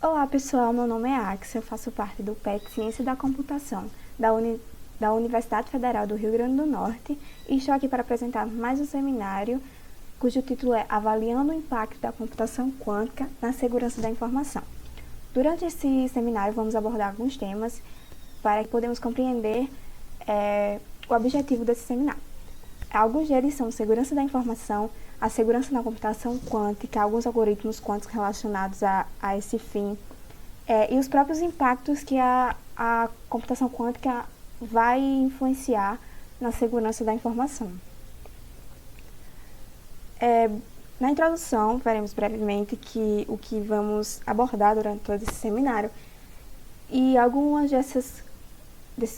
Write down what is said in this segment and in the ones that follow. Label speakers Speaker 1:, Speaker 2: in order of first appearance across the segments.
Speaker 1: Olá pessoal, meu nome é Axel, eu faço parte do PET Ciência da Computação da Universidade Federal do Rio Grande do Norte e estou aqui para apresentar mais um seminário cujo título é Avaliando o Impacto da Computação Quântica na Segurança da Informação. Durante esse seminário vamos abordar alguns temas para que podemos compreender o objetivo desse seminário. Alguns deles são segurança da informação, a segurança na computação quântica, alguns algoritmos quânticos relacionados a esse fim, e os próprios impactos que a computação quântica vai influenciar na segurança da informação. Na introdução, veremos brevemente o que vamos abordar durante todo esse seminário, e alguns desses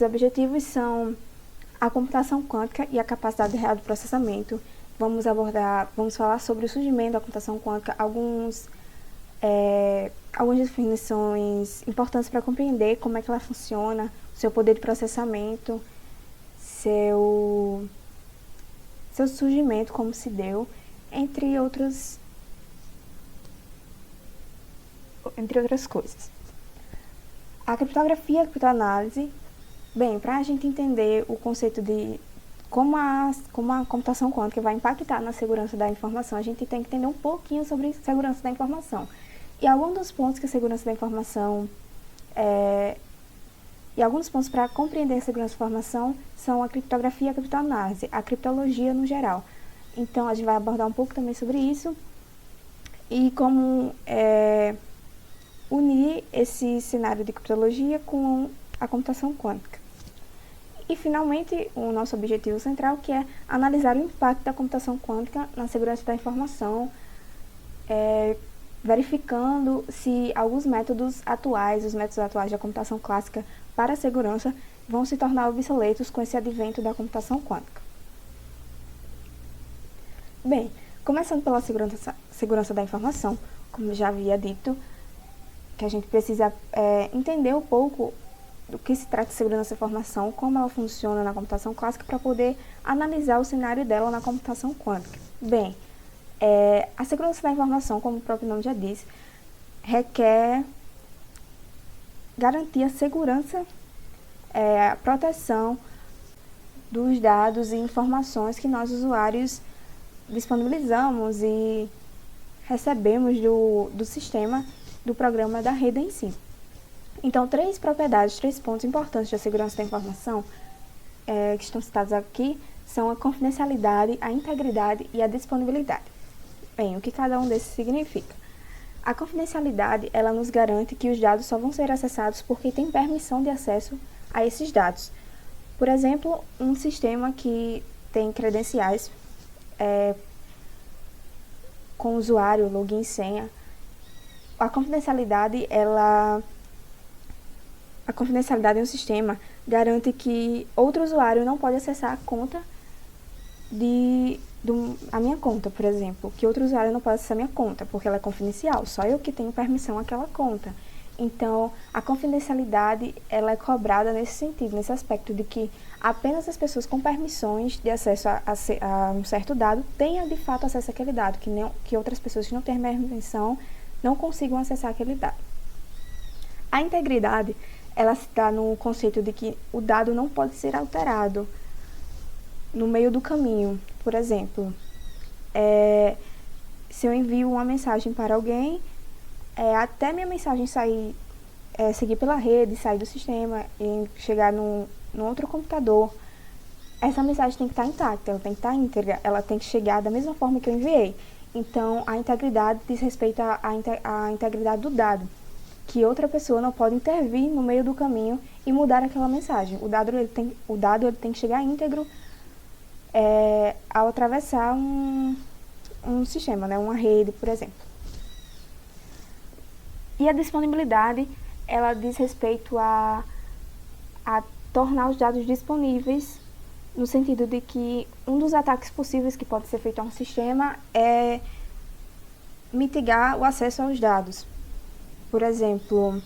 Speaker 1: objetivos são a computação quântica e a capacidade real de processamento. Vamos falar sobre o surgimento da computação quântica, algumas definições importantes para compreender como é que ela funciona, seu poder de processamento, seu surgimento, como se deu, entre outras coisas. A criptografia e a criptoanálise. Bem, para a gente entender o conceito de como a computação quântica vai impactar na segurança da informação, a gente tem que entender um pouquinho sobre segurança da informação. E alguns dos pontos que a segurança da informação e alguns pontos para compreender a segurança da informação são a criptografia e a criptoanálise, a criptologia no geral. Então, a gente vai abordar um pouco também sobre isso e como unir esse cenário de criptologia com a computação quântica. E, finalmente, o nosso objetivo central, que é analisar o impacto da computação quântica na segurança da informação, verificando se alguns métodos atuais, os métodos atuais da computação clássica para a segurança, vão se tornar obsoletos com esse advento da computação quântica. Bem, começando pela segurança da informação, como já havia dito, que a gente precisa entender um pouco do que se trata de segurança da informação, como ela funciona na computação clássica, para poder analisar o cenário dela na computação quântica. Bem, a segurança da informação, como o próprio nome já diz, requer garantir a segurança, a proteção dos dados e informações que nós, usuários, disponibilizamos e recebemos do sistema, do programa, da rede em si. Então, três pontos importantes da segurança da informação que estão citados aqui são a confidencialidade, a integridade e a disponibilidade. Bem, o que cada um desses significa? A confidencialidade, ela nos garante que os dados só vão ser acessados por quem tem permissão de acesso a esses dados. Por exemplo, um sistema que tem credenciais com usuário, login e senha. A confidencialidade em um sistema garante que outro usuário não pode acessar a conta a minha conta, por exemplo, que outro usuário não pode acessar a minha conta, porque ela é confidencial, só eu que tenho permissão àquela conta. Então, a confidencialidade, ela é cobrada nesse sentido, nesse aspecto de que apenas as pessoas com permissões de acesso a um certo dado tenham, de fato, acesso àquele dado, que outras pessoas que não têm permissão não consigam acessar aquele dado. A integridade, ela está no conceito de que o dado não pode ser alterado no meio do caminho. Por exemplo, se eu envio uma mensagem para alguém, até minha mensagem seguir pela rede, sair do sistema e chegar num outro computador, essa mensagem tem que estar intacta, ela tem que estar íntegra, ela tem que chegar da mesma forma que eu enviei. Então, a integridade diz respeito à integridade do dado, que outra pessoa não pode intervir no meio do caminho e mudar aquela mensagem. O dado ele tem que chegar íntegro ao atravessar um sistema, né, uma rede, por exemplo. E a disponibilidade, ela diz respeito a tornar os dados disponíveis, no sentido de que um dos ataques possíveis que pode ser feito a um sistema é mitigar o acesso aos dados. Por exemplo,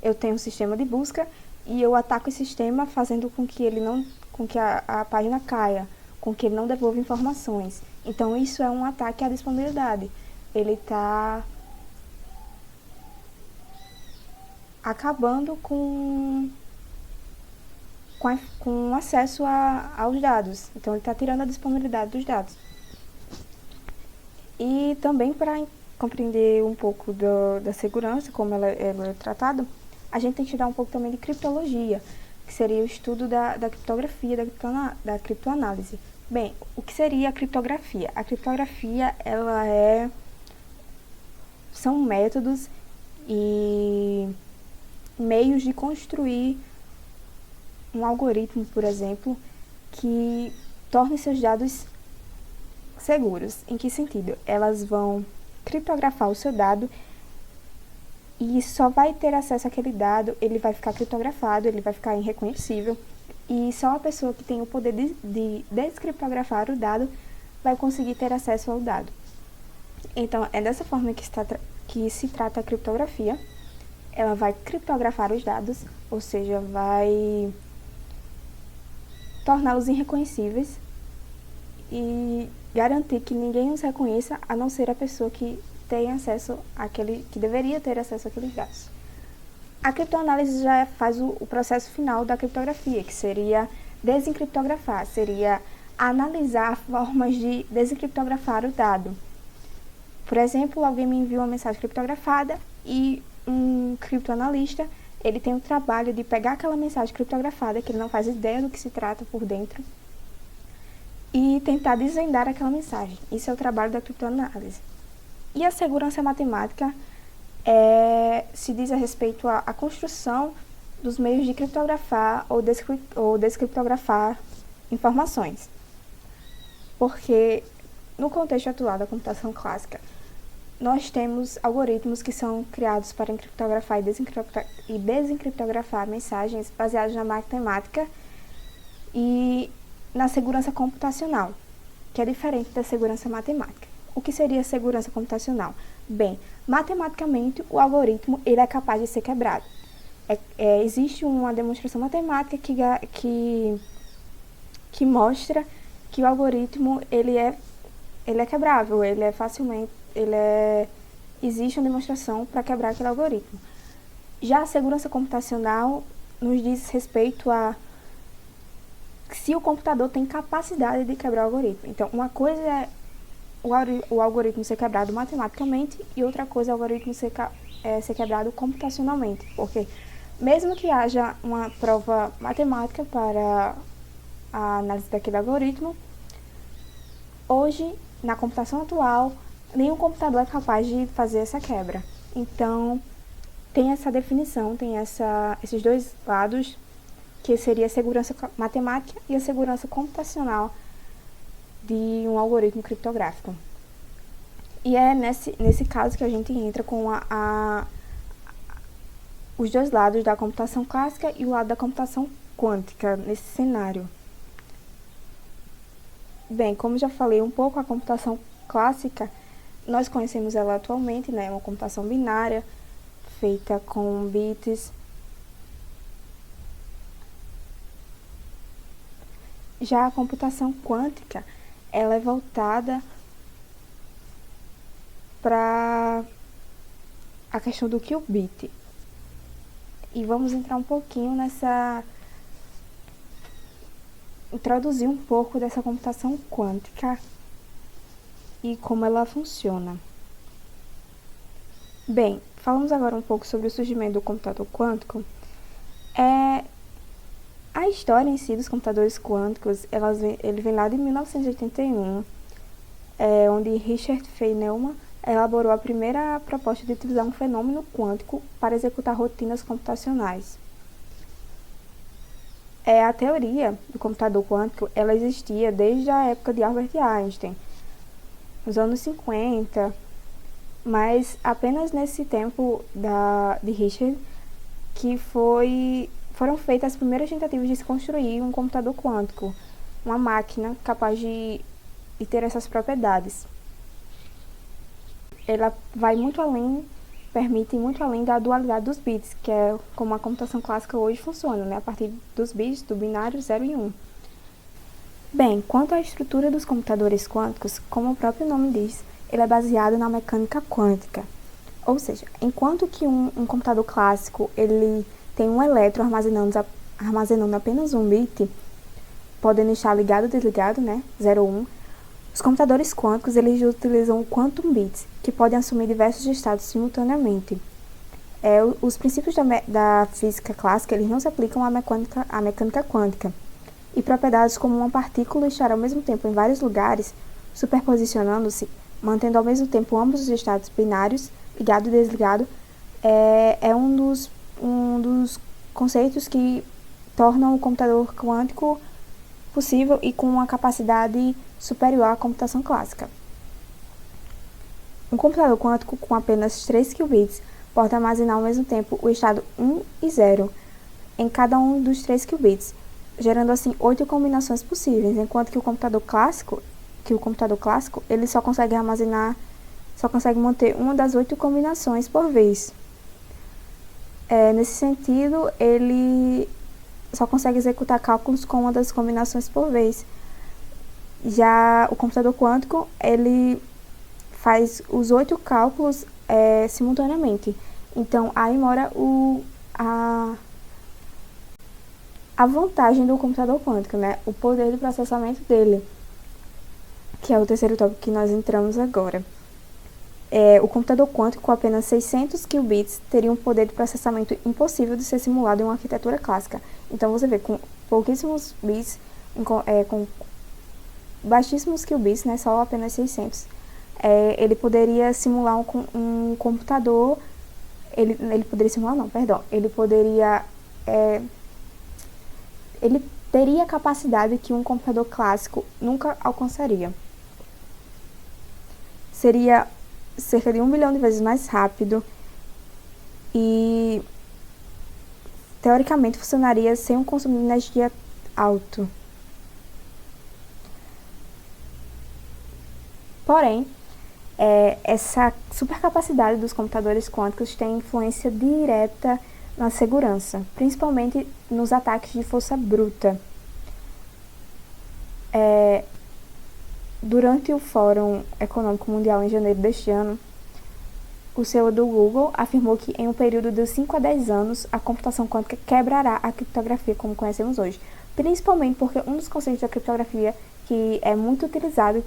Speaker 1: eu tenho um sistema de busca e eu ataco esse sistema fazendo com que a página caia, com que ele não devolva informações. Então, isso é um ataque à disponibilidade. Ele está acabando com acesso aos dados. Então, ele está tirando a disponibilidade dos dados. E também, para compreender um pouco da segurança, como ela é tratada, a gente tem que estudar um pouco também de criptologia, que seria o estudo da criptografia, da criptoanálise. Bem, o que seria a criptografia? A criptografia, são métodos e meios de construir um algoritmo, por exemplo, que torne seus dados seguros. Em que sentido? Elas vão criptografar o seu dado e só vai ter acesso àquele dado, ele vai ficar criptografado, ele vai ficar irreconhecível, e só a pessoa que tem o poder de descriptografar o dado vai conseguir ter acesso ao dado. Então, é dessa forma que se trata a criptografia. Ela vai criptografar os dados, ou seja, vai torná-los irreconhecíveis e garantir que ninguém os reconheça, a não ser a pessoa que tem acesso que deveria ter acesso àqueles dados. A criptoanálise já faz o processo final da criptografia, que seria desencriptografar, seria analisar formas de desencriptografar o dado. Por exemplo, alguém me envia uma mensagem criptografada e um criptoanalista, ele tem o trabalho de pegar aquela mensagem criptografada, que ele não faz ideia do que se trata por dentro, e tentar desvendar aquela mensagem. Isso é o trabalho da criptoanálise. E a segurança matemática se diz a respeito à construção dos meios de criptografar ou descriptografar informações. Porque, no contexto atual da computação clássica, nós temos algoritmos que são criados para encriptografar e desencriptografar mensagens baseados na matemática e na segurança computacional, que é diferente da segurança matemática. O que seria segurança computacional? Bem, matematicamente, o algoritmo ele é capaz de ser quebrado. Existe uma demonstração matemática que mostra que o algoritmo ele é quebrável, existe uma demonstração para quebrar aquele algoritmo. Já a segurança computacional nos diz respeito a se o computador tem capacidade de quebrar o algoritmo. Então, uma coisa é o algoritmo ser quebrado matematicamente e outra coisa é o algoritmo ser quebrado computacionalmente. Porque mesmo que haja uma prova matemática para a análise daquele algoritmo, hoje, na computação atual, nenhum computador é capaz de fazer essa quebra. Então, tem essa definição, tem esses dois lados, que seria a segurança matemática e a segurança computacional de um algoritmo criptográfico. E é nesse caso que a gente entra com os dois lados da computação clássica e o lado da computação quântica nesse cenário. Bem, como já falei um pouco, a computação clássica, nós conhecemos ela atualmente, né? É uma computação binária, feita com bits. Já a computação quântica, ela é voltada para a questão do qubit. E vamos entrar um pouquinho introduzir um pouco dessa computação quântica e como ela funciona. Bem, falamos agora um pouco sobre o surgimento do computador quântico. A história em si dos computadores quânticos, ele vem lá de 1981, onde Richard Feynman elaborou a primeira proposta de utilizar um fenômeno quântico para executar rotinas computacionais. A teoria do computador quântico ela existia desde a época de Albert Einstein, nos anos 50, mas apenas nesse tempo de Richard que foram feitas as primeiras tentativas de se construir um computador quântico, uma máquina capaz de ter essas propriedades. Ela vai muito além, permite muito além da dualidade dos bits, que é como a computação clássica hoje funciona, né? A partir dos bits do binário 0 e 1. Bem, quanto à estrutura dos computadores quânticos, como o próprio nome diz, ele é baseado na mecânica quântica. Ou seja, enquanto que um computador clássico ele tem um elétron armazenando apenas um bit, podendo estar ligado ou desligado, né, 0 ou 1, os computadores quânticos eles utilizam o quantum bits, que podem assumir diversos estados simultaneamente. Os princípios da física clássica eles não se aplicam à mecânica quântica, e propriedades como uma partícula estar ao mesmo tempo em vários lugares, superposicionando-se, mantendo ao mesmo tempo ambos os estados binários, ligado e desligado, é um dos conceitos que tornam o computador quântico possível e com uma capacidade superior à computação clássica. Um computador quântico com apenas 3 qubits pode armazenar ao mesmo tempo o estado 1 e 0 em cada um dos 3 qubits, gerando assim 8 combinações possíveis, enquanto que o computador clássico ele só consegue manter uma das 8 combinações por vez. Nesse sentido, ele só consegue executar cálculos com uma das combinações por vez. Já o computador quântico, ele faz os 8 cálculos simultaneamente. Então, aí mora a vantagem do computador quântico, né? O poder de processamento dele, que é o terceiro tópico que nós entramos agora. O computador quântico com apenas 600 qubits teria um poder de processamento impossível de ser simulado em uma arquitetura clássica. Então, você vê, com pouquíssimos bits, com baixíssimos qubits, né, só apenas 600, ele poderia simular um computador, ele teria a capacidade que um computador clássico nunca alcançaria. Seria cerca de 1 bilhão de vezes mais rápido e, teoricamente, funcionaria sem um consumo de energia alto. Porém, essa supercapacidade dos computadores quânticos tem influência direta na segurança, principalmente nos ataques de força bruta. Durante o Fórum Econômico Mundial em janeiro deste ano, o CEO do Google afirmou que em um período de 5 a 10 anos, a computação quântica quebrará a criptografia como conhecemos hoje, principalmente porque um dos conceitos da criptografia que é muito utilizado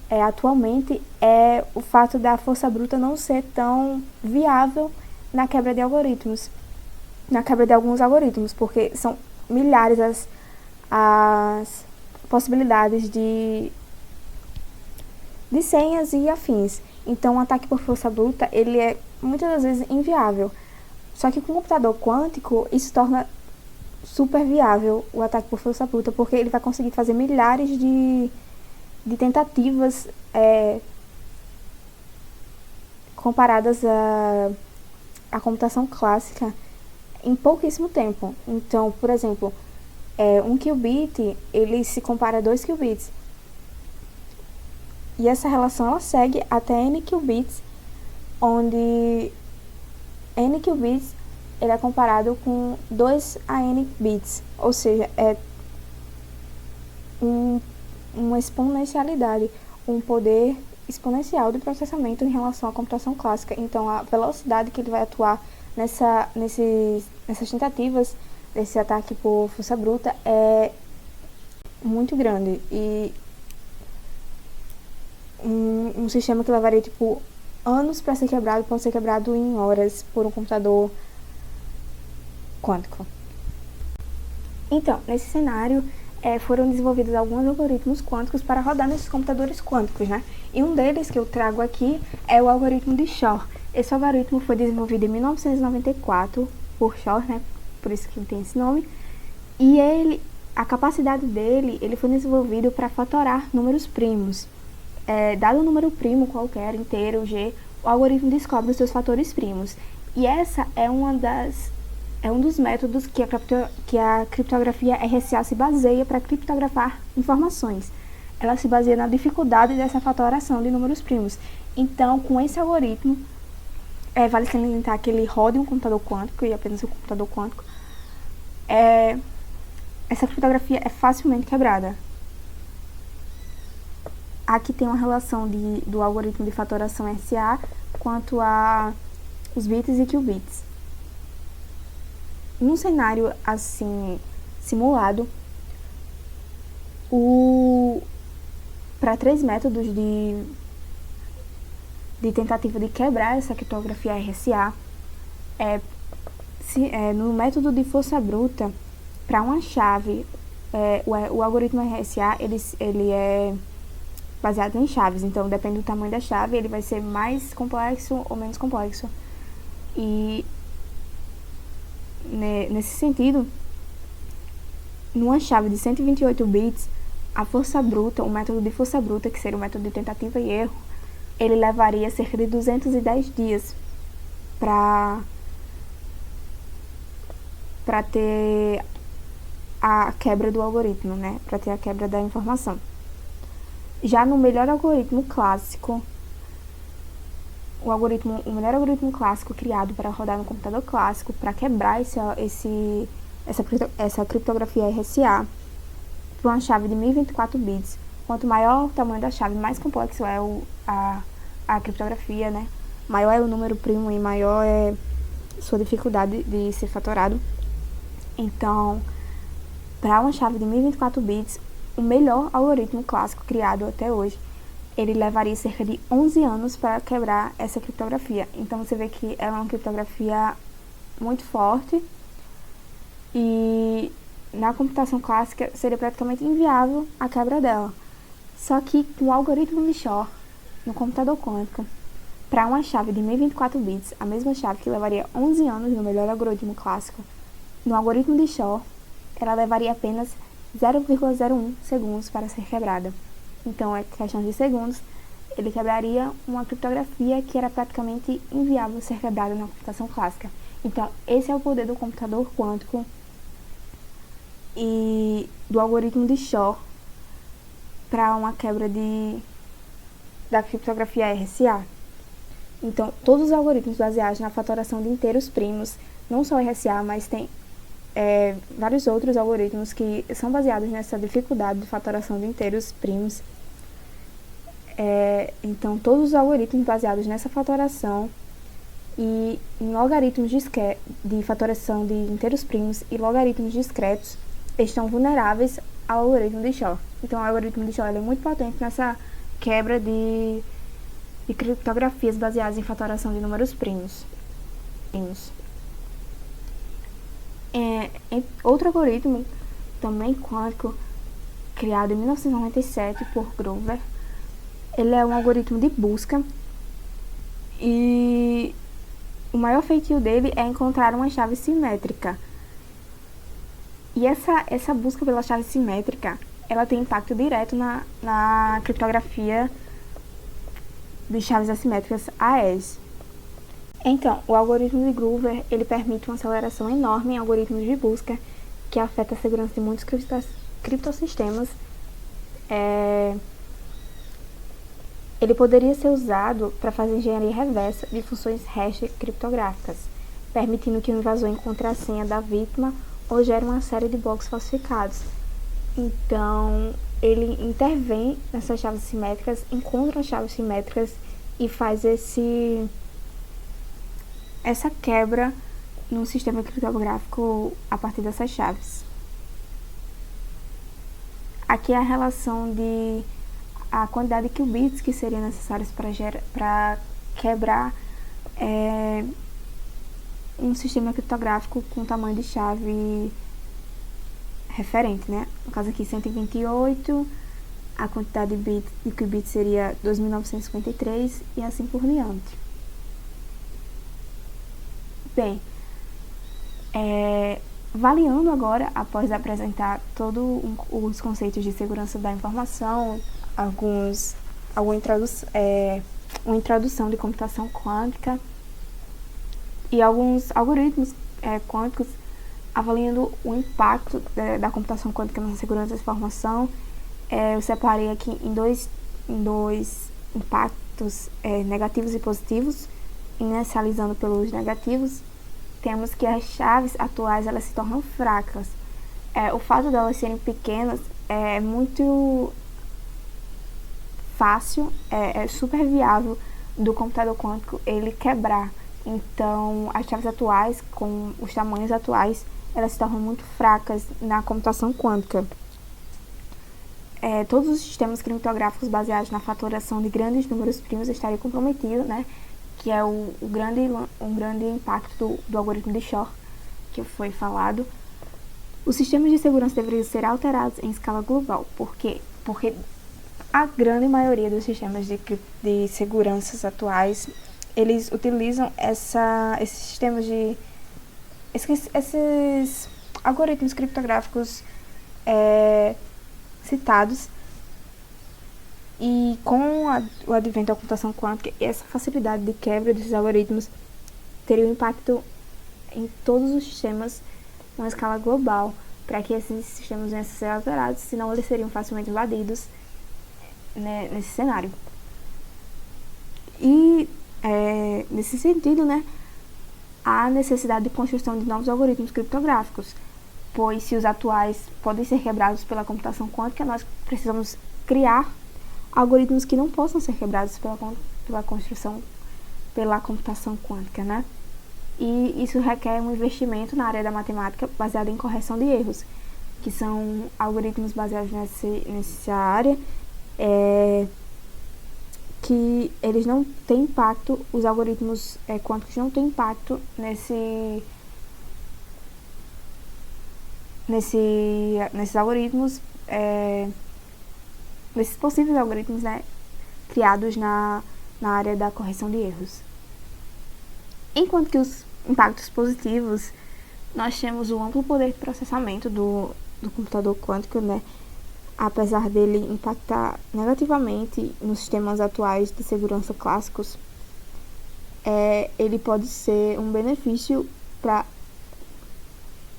Speaker 1: atualmente é o fato da força bruta não ser tão viável na quebra de alguns algoritmos, porque são milhares as possibilidades de senhas e afins. Então, o ataque por força bruta, ele é muitas das vezes inviável. Só que com o computador quântico, isso torna super viável o ataque por força bruta, porque ele vai conseguir fazer milhares de tentativas comparadas à computação clássica em pouquíssimo tempo. Então, por exemplo, um qubit, ele se compara a 2 qubits. E essa relação ela segue até n qubits, onde n qubits ele é comparado com 2 a n bits, ou seja, é uma exponencialidade, um poder exponencial de processamento em relação à computação clássica. Então, a velocidade que ele vai atuar nessas tentativas desse ataque por força bruta é muito grande. E um sistema que levaria anos para ser quebrado pode ser quebrado em horas por um computador quântico. Então, nesse cenário, foram desenvolvidos alguns algoritmos quânticos para rodar nesses computadores quânticos, né? E um deles que eu trago aqui é o algoritmo de Shor. Esse algoritmo foi desenvolvido em 1994 por Shor, né? Por isso que ele tem esse nome. E a capacidade dele, ele foi desenvolvido para fatorar números primos. Dado um número primo qualquer, inteiro, G, o algoritmo descobre os seus fatores primos. E essa é um dos métodos que a criptografia RSA se baseia para criptografar informações. Ela se baseia na dificuldade dessa fatoração de números primos. Então, com esse algoritmo, vale salientar que ele roda em um computador quântico, e apenas um computador quântico, essa criptografia é facilmente quebrada. Aqui tem uma relação do algoritmo de fatoração RSA quanto à os bits e qubits. Num cenário assim simulado, para 3 métodos de tentativa de quebrar essa criptografia RSA, no método de força bruta, para uma chave, o algoritmo RSA ele é baseado em chaves, então depende do tamanho da chave, ele vai ser mais complexo ou menos complexo. E nesse sentido, numa chave de 128 bits, a força bruta, o método de força bruta, que seria o método de tentativa e erro, ele levaria cerca de 210 dias para ter a quebra do algoritmo, né? Para ter a quebra da informação. Já no melhor algoritmo clássico, o melhor algoritmo clássico criado para rodar no computador clássico, para quebrar essa criptografia RSA, para uma chave de 1024 bits. Quanto maior o tamanho da chave, mais complexo é a criptografia, né? Maior é o número primo e maior é sua dificuldade de ser fatorado. Então, para uma chave de 1024 bits, o melhor algoritmo clássico criado até hoje, ele levaria cerca de 11 anos para quebrar essa criptografia. Então, você vê que é uma criptografia muito forte e na computação clássica seria praticamente inviável a quebra dela. Só que com o algoritmo de Shor, no computador quântico, para uma chave de 1024 bits, a mesma chave que levaria 11 anos no melhor algoritmo clássico, no algoritmo de Shor, ela levaria apenas 0,01 segundos para ser quebrada. Então, é questão de segundos, ele quebraria uma criptografia que era praticamente inviável ser quebrada na computação clássica. Então, esse é o poder do computador quântico e do algoritmo de Shor para uma quebra da criptografia RSA. Então, todos os algoritmos baseados na fatoração de inteiros primos, não só RSA, mas tem vários outros algoritmos que são baseados nessa dificuldade de fatoração de inteiros primos. Então, todos os algoritmos baseados nessa fatoração e em logaritmos de fatoração de inteiros primos e logaritmos discretos estão vulneráveis ao algoritmo de Shor. Então, o algoritmo de Shor é muito potente nessa quebra de criptografias baseadas em fatoração de números primos. Outro algoritmo, também quântico, criado em 1997 por Grover, ele é um algoritmo de busca e o maior feitio dele é encontrar uma chave simétrica. E essa busca pela chave simétrica, ela tem impacto direto na criptografia de chaves assimétricas AES. Então, o algoritmo de Grover, ele permite uma aceleração enorme em algoritmos de busca que afeta a segurança de muitos criptossistemas. Ele poderia ser usado para fazer engenharia reversa de funções hash criptográficas, permitindo que o invasor encontre a senha da vítima ou gere uma série de blocos falsificados. Então, ele intervém nessas chaves simétricas, encontra as chaves simétricas e faz essa quebra no sistema criptográfico a partir dessas chaves. Aqui é a relação de a quantidade de qubits que seriam necessários para quebrar um sistema criptográfico com tamanho de chave referente, né? No caso aqui 128, a quantidade de qubits seria 2.953 e assim por diante. Bem, avaliando agora, após apresentar todos os conceitos de segurança da informação, uma introdução de computação quântica e alguns algoritmos quânticos, avaliando o impacto da computação quântica na segurança da informação, eu separei aqui em dois impactos negativos e positivos. Inicializando pelos negativos, temos que as chaves atuais elas se tornam fracas. O fato de elas serem pequenas é muito fácil, é super viável do computador quântico ele quebrar Então, as chaves atuais, com os tamanhos atuais, elas se tornam muito fracas na computação quântica. Todos os sistemas criptográficos baseados na fatoração de grandes números primos estariam comprometidos, né? Que é um grande impacto do algoritmo de Shor, que foi falado. Os sistemas de segurança deveriam ser alterados em escala global. Por quê? Porque a grande maioria dos sistemas de segurança atuais, eles utilizam esses sistemas esses algoritmos criptográficos citados, e com o advento da computação quântica, essa facilidade de quebra desses algoritmos teria um impacto em todos os sistemas numa escala global, para que esses sistemas venham a ser alterados, senão eles seriam facilmente invadidos, né, nesse cenário. E nesse sentido, né, há necessidade de construção de novos algoritmos criptográficos, pois se os atuais podem ser quebrados pela computação quântica, nós precisamos criar algoritmos que não possam ser quebrados pela computação quântica, né? E isso requer um investimento na área da matemática baseado em correção de erros, que são algoritmos baseados nessa área, que eles não têm impacto, os algoritmos quânticos não têm impacto nesses algoritmos, nesses possíveis algoritmos, né, criados na área da correção de erros. Enquanto que os impactos positivos, nós temos o amplo poder de processamento do computador quântico, né, apesar dele impactar negativamente nos sistemas atuais de segurança clássicos, ele pode ser um benefício para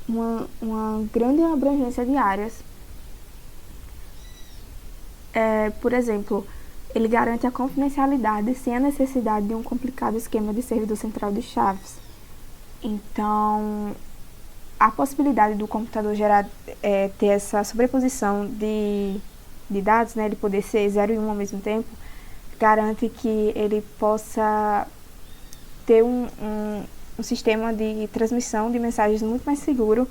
Speaker 1: uma grande abrangência de áreas. Por exemplo, ele garante a confidencialidade sem a necessidade de um complicado esquema de servidor central de chaves. Então, a possibilidade do computador ter essa sobreposição de dados, né, ele poder ser 0 e 1 ao mesmo tempo, garante que ele possa ter um sistema de transmissão de mensagens muito mais seguro,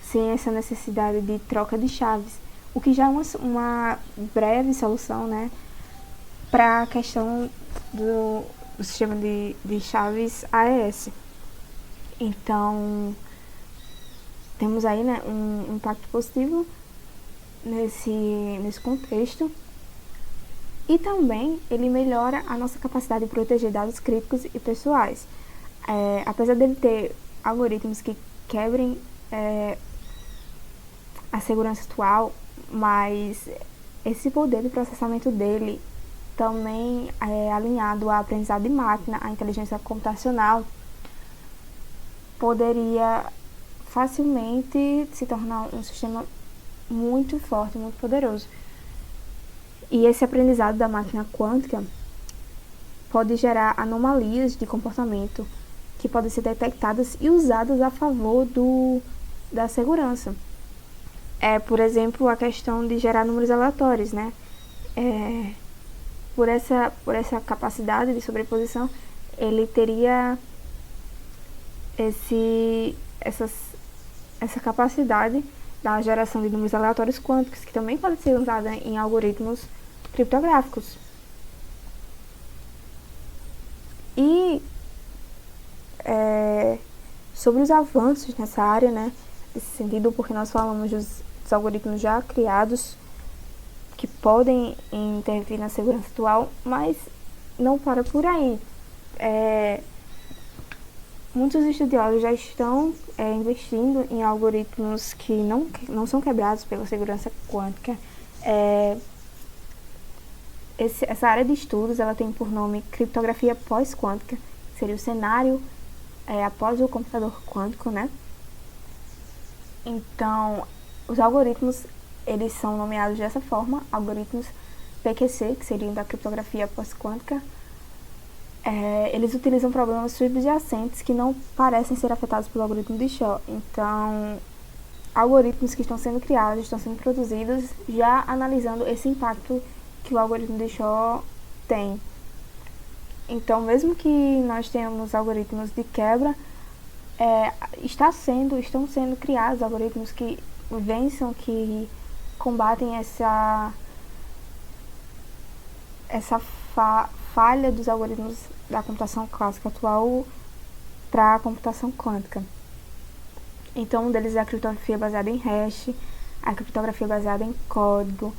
Speaker 1: sem essa necessidade de troca de chaves, o que já é uma breve solução, né, para a questão do sistema de chaves AES. Então, temos aí, né, um impacto positivo nesse contexto. E também ele melhora a nossa capacidade de proteger dados críticos e pessoais. Apesar dele ter algoritmos que quebrem a segurança atual, mas esse poder de processamento dele também é alinhado à aprendizado de máquina, à inteligência computacional, poderia facilmente se tornar um sistema muito forte, muito poderoso. E esse aprendizado da máquina quântica pode gerar anomalias de comportamento que podem ser detectadas e usadas a favor da segurança. Por exemplo, a questão de gerar números aleatórios, né? Por essa capacidade de sobreposição, ele teria essa capacidade da geração de números aleatórios quânticos, que também pode ser usada em algoritmos criptográficos. E sobre os avanços nessa área, né, nesse sentido, porque nós falamos dos algoritmos já criados que podem intervir na segurança atual, mas não para por aí. Muitos estudiosos já estão investindo em algoritmos que não são quebrados pela segurança quântica. Essa área de estudos, ela tem por nome criptografia pós-quântica, que seria o cenário após o computador quântico, né? Então, os algoritmos, eles são nomeados dessa forma, algoritmos PQC, que seriam da criptografia pós-quântica. Eles utilizam problemas subjacentes que não parecem ser afetados pelo algoritmo de Shor. Então, algoritmos que estão sendo criados, estão sendo produzidos, já analisando esse impacto que o algoritmo de Shor tem. Então, mesmo que nós tenhamos algoritmos de quebra, estão sendo criados algoritmos que vençam, que combatem essa falha dos algoritmos da computação clássica atual para a computação quântica. Então, um deles é a criptografia baseada em hash, a criptografia baseada em código,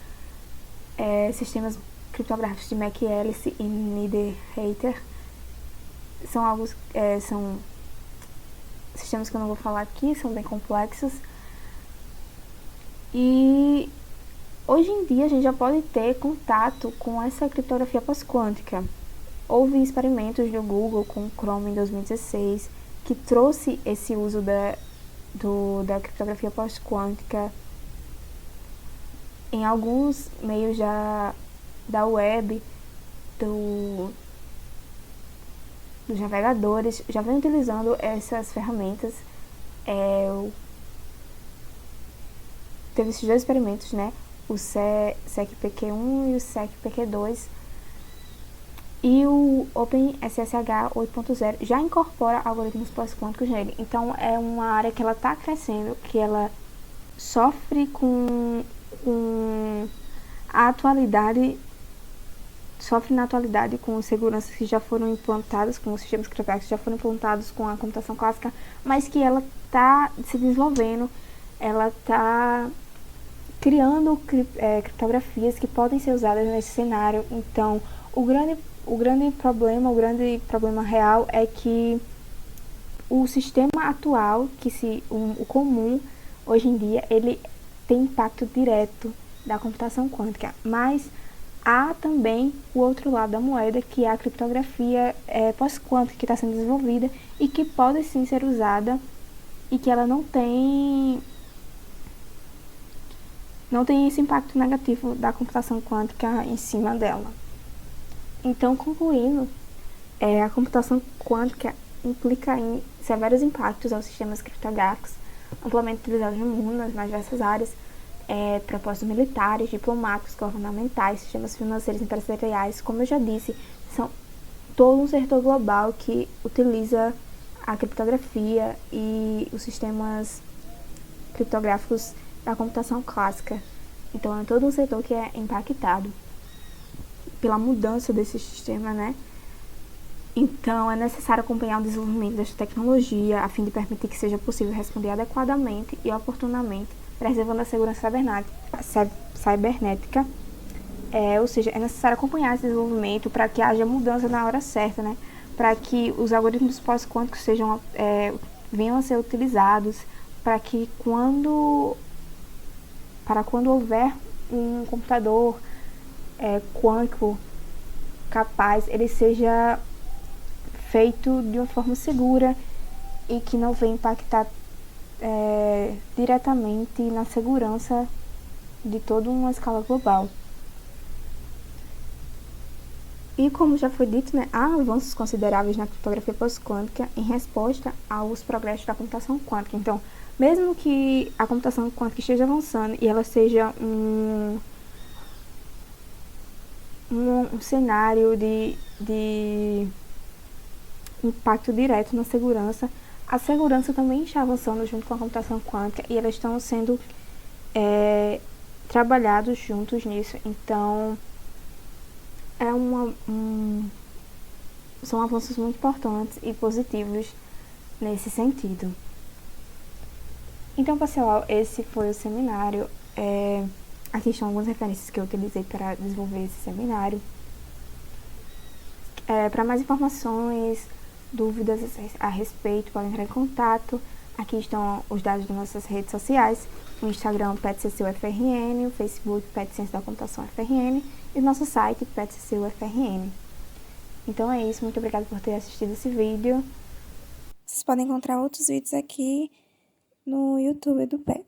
Speaker 1: sistemas criptográficos de McAlice e Niederreiter. São sistemas que eu não vou falar aqui, são bem complexos. E hoje em dia a gente já pode ter contato com essa criptografia pós-quântica. Houve experimentos do Google com o Chrome em 2016 que trouxe esse uso da criptografia pós-quântica em alguns meios da web, dos navegadores, já vem utilizando essas ferramentas. Teve esses dois experimentos, né? O SecPQ1 e o SecPQ2. E o OpenSSH 8.0 já incorpora algoritmos pós-quânticos nele. Então, é uma área que ela está crescendo, que ela sofre com a atualidade, sofre na atualidade com seguranças que já foram implantadas, com os sistemas criptográficos que já foram implantados com a computação clássica, mas que ela está se desenvolvendo, ela está criando criptografias que podem ser usadas nesse cenário. Então, o grande problema real é que o sistema atual, o comum, hoje em dia, ele tem impacto direto da computação quântica, mas há também o outro lado da moeda, que é a criptografia pós-quântica, que está sendo desenvolvida e que pode sim ser usada, e que ela não tem esse impacto negativo da computação quântica em cima dela. Então, concluindo, a computação quântica implica em severos impactos aos sistemas criptográficos, amplamente utilizados no mundo, nas mais diversas áreas, propósitos militares, diplomáticos, governamentais, sistemas financeiros e empresariais. Como eu já disse, são todo um setor global que utiliza a criptografia e os sistemas criptográficos da computação clássica. Então, é todo um setor que é impactado pela mudança desse sistema, né? Então, é necessário acompanhar o desenvolvimento desta tecnologia a fim de permitir que seja possível responder adequadamente e oportunamente, preservando a segurança cibernética. Ou seja, é necessário acompanhar esse desenvolvimento para que haja mudança na hora certa, né? Para que os algoritmos pós-quânticos venham a ser utilizados, para que quando houver um computador quântico capaz, ele seja feito de uma forma segura e que não venha impactar diretamente na segurança de toda uma escala global. E como já foi dito, né, há avanços consideráveis na criptografia pós-quântica em resposta aos progressos da computação quântica. Então, mesmo que a computação quântica esteja avançando e ela seja um cenário de impacto direto na segurança, a segurança também está avançando junto com a computação quântica e elas estão sendo trabalhados juntos nisso. Então, são avanços muito importantes e positivos nesse sentido. Então, pessoal, esse foi o seminário. Aqui estão algumas referências que eu utilizei para desenvolver esse seminário. Para mais informações, dúvidas a respeito, podem entrar em contato. Aqui estão os dados das nossas redes sociais: o Instagram PetCCUFRN, o Facebook Pet Ciência da Computação FRN e o nosso site PetCCUFRN. Então é isso, muito obrigada por ter assistido esse vídeo. Vocês podem encontrar outros vídeos aqui no YouTube do PET.